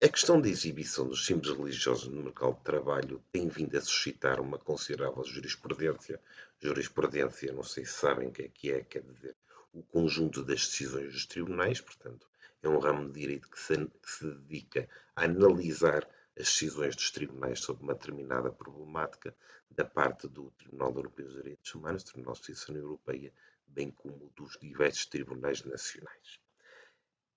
A questão da exibição dos símbolos religiosos no mercado de trabalho tem vindo a suscitar uma considerável jurisprudência. Jurisprudência, não sei se sabem o que é, quer dizer, o conjunto das decisões dos tribunais, portanto, é um ramo de direito que se dedica a analisar as decisões dos tribunais sobre uma determinada problemática, da parte do Tribunal Europeu dos Direitos Humanos, Tribunal de Justiça da União Europeia, bem como dos diversos tribunais nacionais.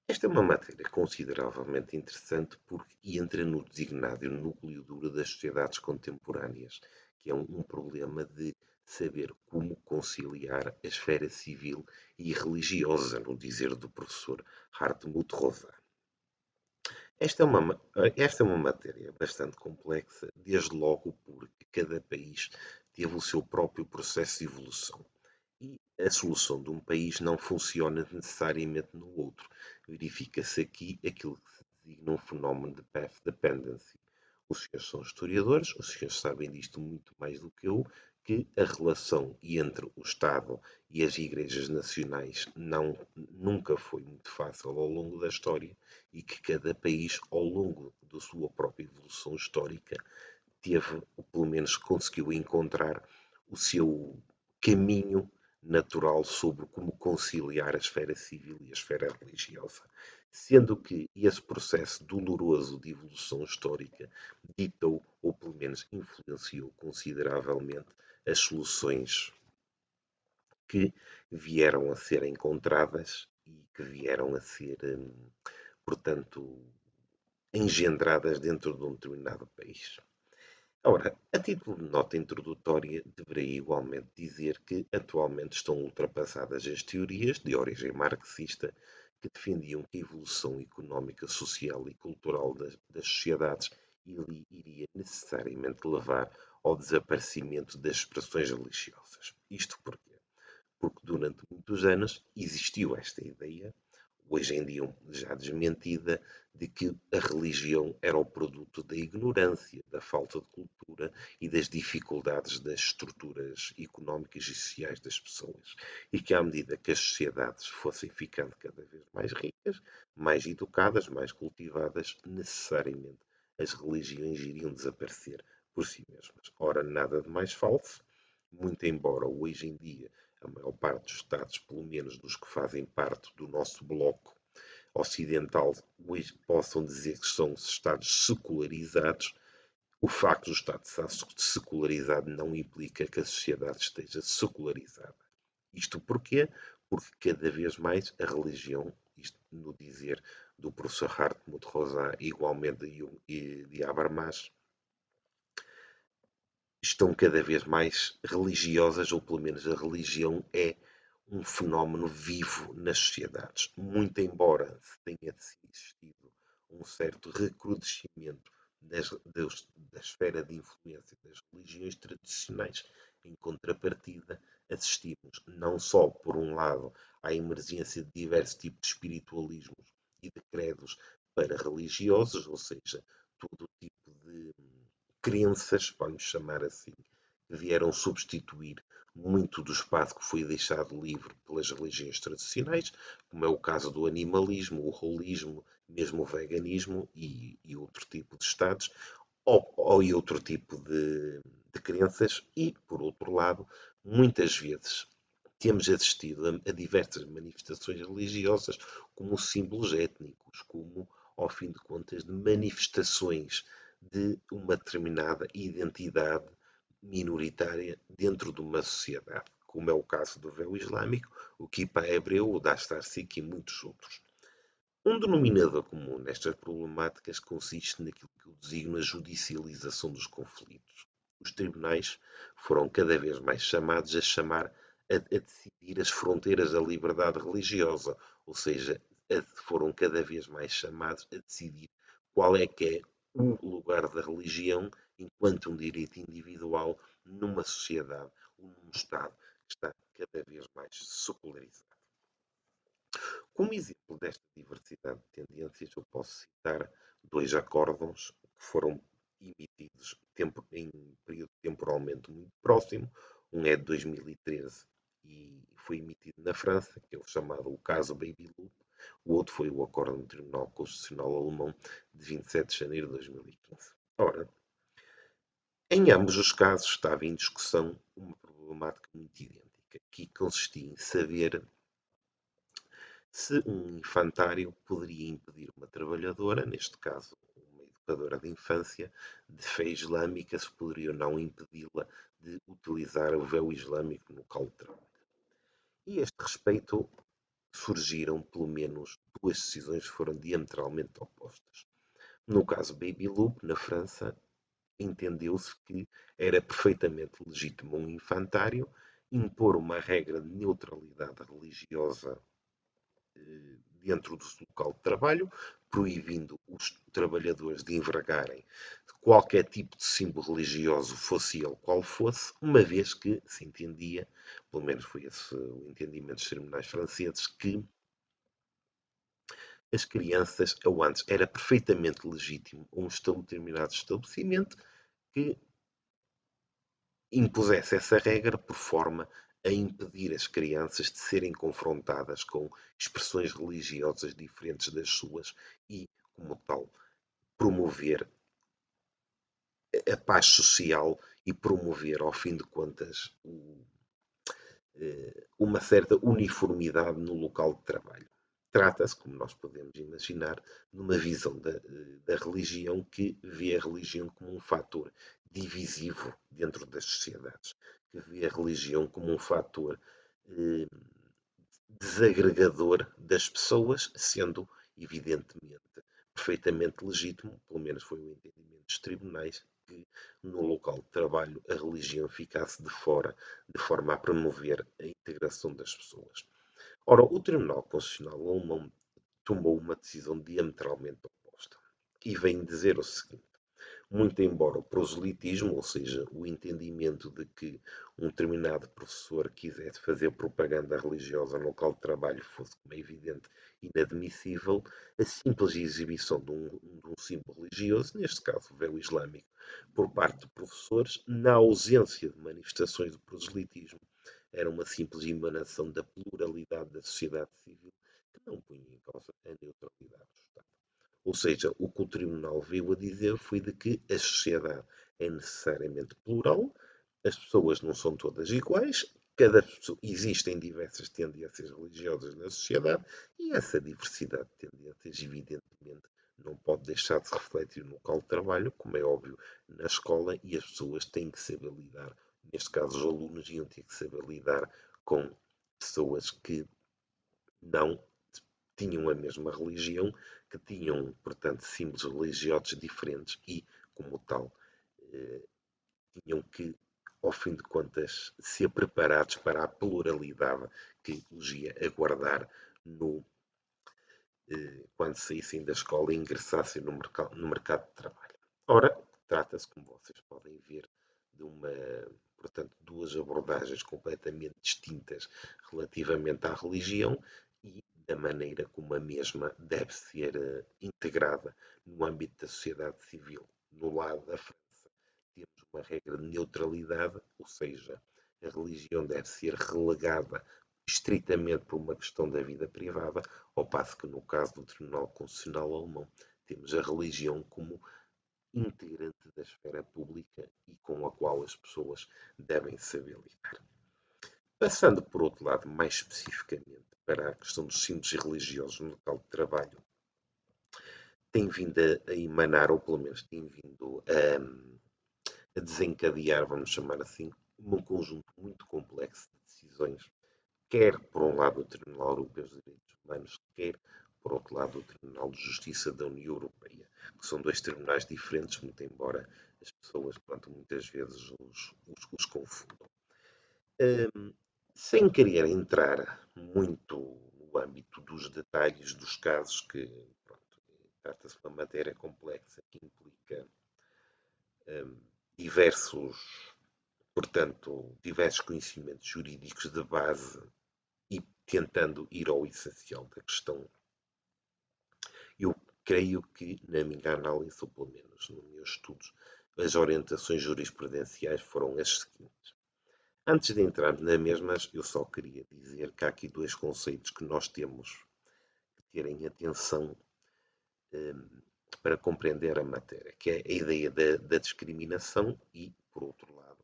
Esta é uma matéria consideravelmente interessante porque entra no designado núcleo duro das sociedades contemporâneas, que é um problema de saber como conciliar a esfera civil e religiosa, no dizer do professor Hartmut Rosa. Esta é uma matéria bastante complexa, desde logo porque cada país teve o seu próprio processo de evolução. E a solução de um país não funciona necessariamente no outro. Verifica-se aqui aquilo que se designa um fenómeno de path dependency. Os senhores são historiadores, os senhores sabem disto muito mais do que a relação entre o Estado e as igrejas nacionais nunca foi muito fácil ao longo da história e que cada país, ao longo da sua própria evolução histórica, teve, ou pelo menos conseguiu encontrar o seu caminho natural sobre como conciliar a esfera civil e a esfera religiosa. Sendo que esse processo doloroso de evolução histórica ditou, ou pelo menos influenciou consideravelmente, as soluções que vieram a ser encontradas e que vieram a ser, portanto, engendradas dentro de um determinado país. Ora, a título de nota introdutória, deverei igualmente dizer que atualmente estão ultrapassadas as teorias de origem marxista que defendiam que a evolução económica, social e cultural das sociedades iria necessariamente levar ao desaparecimento das expressões religiosas. Isto porquê? Porque durante muitos anos existiu esta ideia, hoje em dia já desmentida, de que a religião era o produto da ignorância, da falta de cultura e das dificuldades das estruturas económicas e sociais das pessoas. E que à medida que as sociedades fossem ficando cada vez mais ricas, mais educadas, mais cultivadas, necessariamente as religiões iriam desaparecer por si mesmas. Ora, nada de mais falso, muito embora hoje em dia a maior parte dos Estados, pelo menos dos que fazem parte do nosso bloco ocidental, hoje possam dizer que são Estados secularizados. O facto do Estado estar secularizado não implica que a sociedade esteja secularizada. Isto porquê? Porque cada vez mais a religião, isto no dizer do professor Hartmut Rosa, igualmente de Habermas, estão cada vez mais religiosas, ou pelo menos a religião é um fenómeno vivo nas sociedades. Muito embora tenha existido um certo recrudescimento da esfera de influência das religiões tradicionais, em contrapartida, assistimos não só, por um lado, à emergência de diversos tipos de espiritualismos e de credos para religiosos, ou seja, todo tipo de crenças, vamos chamar assim, que vieram substituir muito do espaço que foi deixado livre pelas religiões tradicionais, como é o caso do animalismo, o holismo, mesmo o veganismo e outro tipo de estados, ou outro tipo de crenças, e, por outro lado, muitas vezes temos assistido a diversas manifestações religiosas como símbolos étnicos, como, ao fim de contas, de manifestações de uma determinada identidade minoritária dentro de uma sociedade, como é o caso do véu islâmico, o kippah hebreu, o dastar sikh e muitos outros. Um denominador comum nestas problemáticas consiste naquilo que eu designo a judicialização dos conflitos. Os tribunais foram cada vez mais chamados a decidir as fronteiras da liberdade religiosa, ou seja, foram cada vez mais chamados a decidir qual é que é o lugar da religião enquanto um direito individual numa sociedade ou num Estado que está cada vez mais secularizado. Como exemplo desta diversidade de tendências, eu posso citar dois acórdãos que foram emitidos em período temporalmente muito próximo. Um é de 2013 e foi emitido na França, que é o chamado o caso Baby Loop. O outro foi o Acórdão do Tribunal Constitucional Alemão de 27 de janeiro de 2015. Ora, em ambos os casos estava em discussão uma problemática muito idêntica, que consistia em saber se um infantário poderia impedir uma trabalhadora, neste caso uma educadora de infância, de fé islâmica, se poderia ou não impedi-la de utilizar o véu islâmico no local de trabalho. E a este respeito surgiram pelo menos duas decisões que foram diametralmente opostas. No caso Baby Loop, na França, entendeu-se que era perfeitamente legítimo um infantário impor uma regra de neutralidade religiosa dentro do local de trabalho, proibindo os trabalhadores de envergarem qualquer tipo de símbolo religioso, fosse ele qual fosse, uma vez que se entendia, pelo menos foi esse o entendimento dos tribunais franceses, que as crianças, ou antes, era perfeitamente legítimo um determinado estabelecimento que impusesse essa regra por forma a impedir as crianças de serem confrontadas com expressões religiosas diferentes das suas e, como tal, promover a paz social e promover, ao fim de contas, uma certa uniformidade no local de trabalho. Trata-se, como nós podemos imaginar, de uma visão da religião que vê a religião como um fator divisivo dentro das sociedades, que vê a religião como um fator eh, desagregador das pessoas, sendo, evidentemente, perfeitamente legítimo, pelo menos foi o entendimento dos tribunais, que no local de trabalho a religião ficasse de fora, de forma a promover a integração das pessoas. Ora, o Tribunal Constitucional Alemão tomou uma decisão diametralmente oposta e vem dizer o seguinte: muito embora o proselitismo, ou seja, o entendimento de que um determinado professor quisesse fazer propaganda religiosa no local de trabalho fosse, como é evidente, inadmissível, a simples exibição de um símbolo religioso, neste caso o véu islâmico, por parte de professores, na ausência de manifestações de proselitismo, era uma simples emanação da pluralidade da sociedade civil que não punha em causa a neutralidade do Estado. Ou seja, o que o Tribunal veio a dizer foi de que a sociedade é necessariamente plural, as pessoas não são todas iguais, existem diversas tendências religiosas na sociedade e essa diversidade de tendências, evidentemente, não pode deixar de se refletir no local de trabalho, como é óbvio, na escola, e as pessoas têm que saber lidar, neste caso os alunos iam ter que saber lidar com pessoas que não tinham a mesma religião, que tinham, portanto, símbolos religiosos diferentes e, como tal, eh, tinham que, ao fim de contas, ser preparados para a pluralidade que os ia aguardar no, quando saíssem da escola e ingressassem no mercado de trabalho. Ora, trata-se, como vocês podem ver, de portanto, duas abordagens completamente distintas relativamente à religião e da maneira como a mesma deve ser integrada no âmbito da sociedade civil. No lado da França, temos uma regra de neutralidade, ou seja, a religião deve ser relegada estritamente por uma questão da vida privada, ao passo que no caso do Tribunal Constitucional Alemão temos a religião como integrante da esfera pública e com a qual as pessoas devem saber lidar. Passando, por outro lado, mais especificamente para a questão dos símbolos religiosos no local de trabalho, tem vindo a emanar, ou pelo menos tem vindo a desencadear, vamos chamar assim, um conjunto muito complexo de decisões, quer por um lado o Tribunal Europeu dos Direitos Humanos, quer por outro lado o Tribunal de Justiça da União Europeia, que são dois tribunais diferentes, muito embora as pessoas, pronto, muitas vezes os confundam. Sem querer entrar muito no âmbito dos detalhes dos casos, que trata-se de uma matéria complexa que implica diversos, portanto, diversos conhecimentos jurídicos de base e tentando ir ao essencial da questão, eu creio que, na minha análise, ou pelo menos nos meus estudos, as orientações jurisprudenciais foram as seguintes. Antes de entrarmos nas mesmas, eu só queria dizer que há aqui dois conceitos que nós temos terem atenção eh, para compreender a matéria, que é a ideia da discriminação e, por um lado,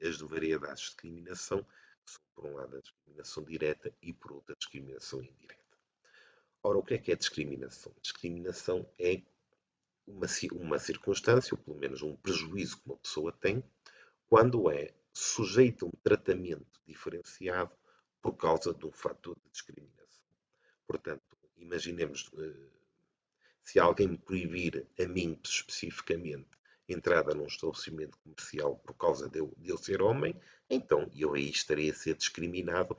as variedades de discriminação, que são, por um lado, a discriminação direta e, por outro, a discriminação indireta. Ora, o que é discriminação? Discriminação é uma circunstância, ou pelo menos um prejuízo que uma pessoa tem, quando é sujeita a um tratamento diferenciado por causa de um fator de discriminação. Portanto, imaginemos se alguém me proibir a mim especificamente entrada num estabelecimento comercial por causa de eu ser homem, então eu aí estaria a ser discriminado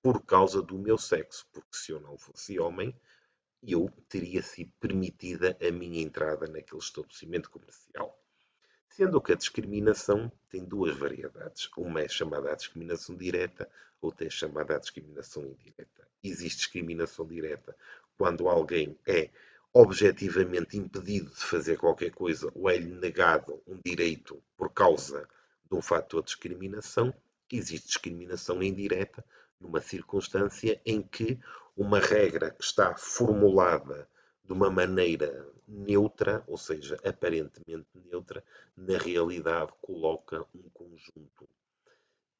por causa do meu sexo, porque se eu não fosse homem, eu teria sido permitida a minha entrada naquele estabelecimento comercial. Sendo que a discriminação tem duas variedades. Uma é chamada a discriminação direta, outra é chamada a discriminação indireta. Existe discriminação direta quando alguém é objetivamente impedido de fazer qualquer coisa ou é-lhe negado um direito por causa de um fator de discriminação. Existe discriminação indireta numa circunstância em que uma regra que está formulada de uma maneira neutra, ou seja, aparentemente neutra, na realidade coloca um conjunto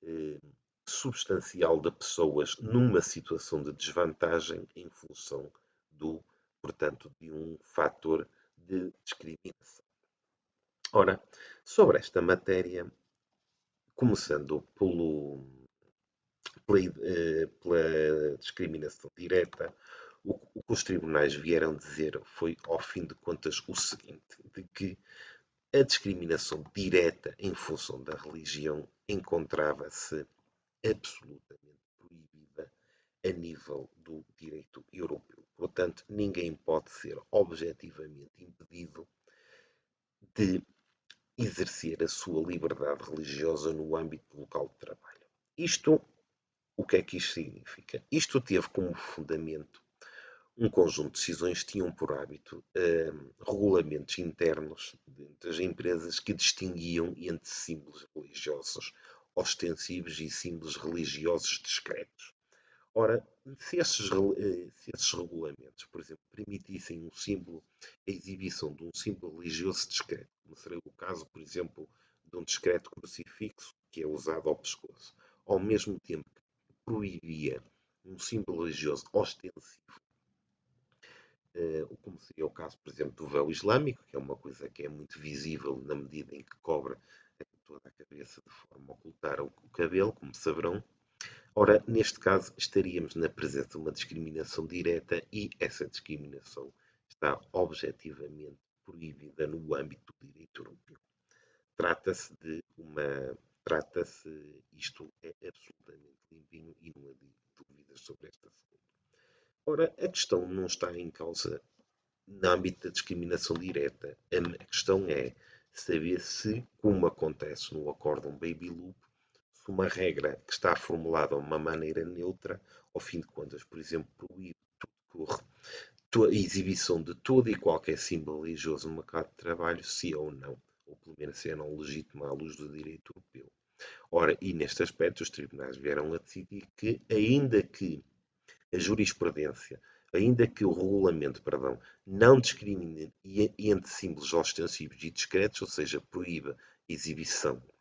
eh, substancial de pessoas numa situação de desvantagem em função portanto, de um fator de discriminação. Ora, sobre esta matéria, começando pela discriminação direta, o que os tribunais vieram dizer foi, ao fim de contas, o seguinte, de que a discriminação direta em função da religião encontrava-se absolutamente proibida a nível do direito europeu. Portanto, ninguém pode ser objetivamente impedido de exercer a sua liberdade religiosa no âmbito do local de trabalho. O que é que isto significa? Isto teve como fundamento um conjunto de decisões que tinham por hábito regulamentos internos das empresas que distinguiam entre símbolos religiosos ostensivos e símbolos religiosos discretos. Ora, se esses regulamentos, por exemplo, permitissem a exibição de um símbolo religioso discreto, como seria o caso, por exemplo, de um discreto crucifixo que é usado ao pescoço, ao mesmo tempo que proibia um símbolo religioso ostensivo, como seria o caso, por exemplo, do véu islâmico, que é uma coisa que é muito visível na medida em que cobre toda a cabeça de forma a ocultar o cabelo, como saberão. Ora, neste caso, estaríamos na presença de uma discriminação direta e essa discriminação está objetivamente proibida no âmbito do direito europeu. Trata-se de uma. Trata-se, isto é absolutamente limpinho e não há dúvidas sobre esta assunto. Ora, a questão não está em causa no âmbito da discriminação direta. A questão é saber se, como acontece no acórdão Baby Loop, se uma regra que está formulada de uma maneira neutra, ao fim de contas, por exemplo, proíbe a exibição de todo e qualquer símbolo religioso no mercado de trabalho, se é ou não, ou pelo menos se é não legítimo à luz do direito europeu. Ora, e neste aspecto, os tribunais vieram a decidir que, ainda que a jurisprudência, ainda que o regulamento, perdão, não discrimine entre símbolos ostensivos e discretos, ou seja, proíba a exibição de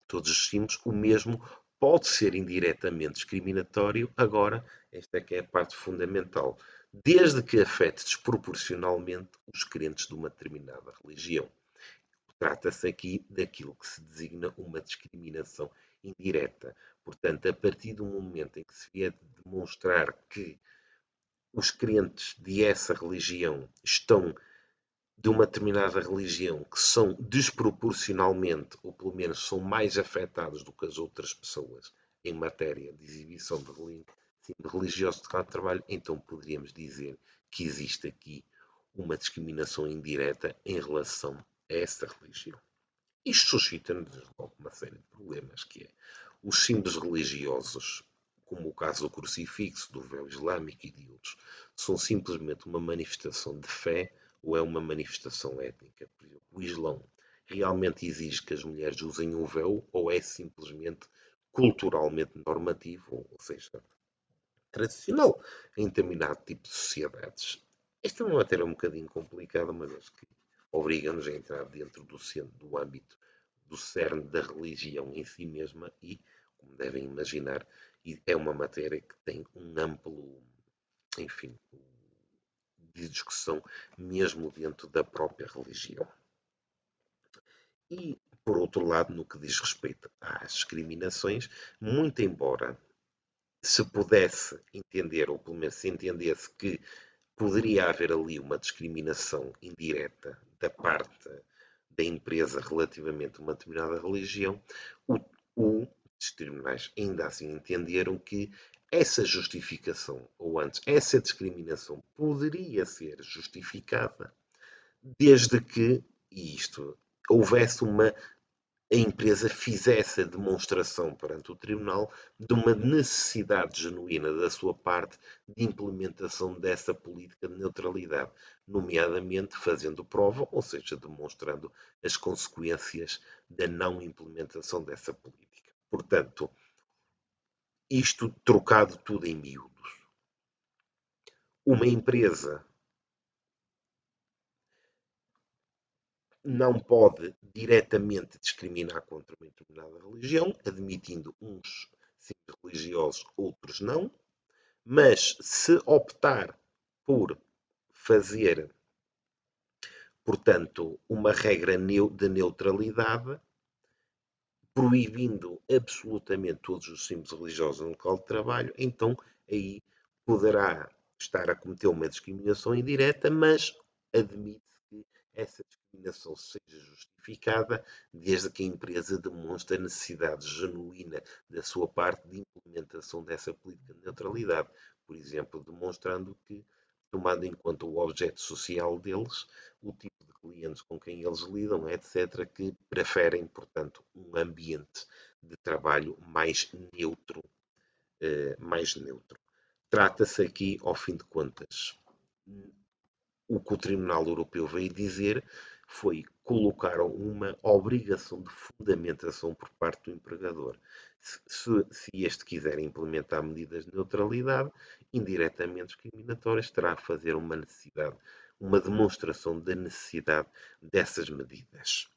todos os símbolos, o mesmo pode ser indiretamente discriminatório. Agora, esta é que é a parte fundamental, desde que afete desproporcionalmente os crentes de uma determinada religião. Trata-se aqui daquilo que se designa uma discriminação indireta. Portanto, a partir do momento em que se vier demonstrar que os crentes de essa religião estão de uma determinada religião que são desproporcionalmente, ou pelo menos são mais afetados do que as outras pessoas em matéria de exibição de religiosos de trabalho, então poderíamos dizer que existe aqui uma discriminação indireta em relação a essa religião. Isto suscita-nos logo uma série de problemas, que é os símbolos religiosos, como o caso do crucifixo, do véu islâmico e de outros, são simplesmente uma manifestação de fé ou é uma manifestação étnica. Por exemplo, o Islão realmente exige que as mulheres usem o véu ou é simplesmente culturalmente normativo, ou seja, tradicional em determinado tipo de sociedades. Esta é uma matéria um bocadinho complicada, uma vez que obriga-nos a entrar dentro do centro, do âmbito, do cerne da religião em si mesma e, como devem imaginar, é uma matéria que tem um amplo, enfim, de discussão mesmo dentro da própria religião. E, por outro lado, no que diz respeito às discriminações, muito embora se pudesse entender, ou pelo menos se entendesse que poderia haver ali uma discriminação indireta da parte da empresa relativamente a uma determinada religião, os tribunais ainda assim entenderam que essa justificação, ou antes, essa discriminação poderia ser justificada desde que, e isto, houvesse a empresa fizesse a demonstração perante o tribunal de uma necessidade genuína da sua parte de implementação dessa política de neutralidade, nomeadamente fazendo prova, ou seja, demonstrando as consequências da não implementação dessa política. Portanto, isto trocado tudo em miúdos. Uma empresa não pode diretamente discriminar contra uma determinada religião, admitindo uns sim religiosos, outros não, mas se optar por fazer, portanto, uma regra de neutralidade, proibindo absolutamente todos os símbolos religiosos no local de trabalho, então aí poderá estar a cometer uma discriminação indireta, mas admite que essa discriminação seja justificada desde que a empresa demonstre a necessidade genuína da sua parte de implementação dessa política de neutralidade. Por exemplo, demonstrando que, tomando em conta o objeto social deles, o tipo de clientes com quem eles lidam, etc., que preferem, portanto, um ambiente de trabalho mais neutro. Mais neutro. Trata-se aqui, ao fim de contas, o que o Tribunal Europeu veio dizer foi colocar uma obrigação de fundamentação por parte do empregador. Se este quiser implementar medidas de neutralidade, indiretamente discriminatórias, terá a fazer uma necessidade, uma demonstração da necessidade dessas medidas.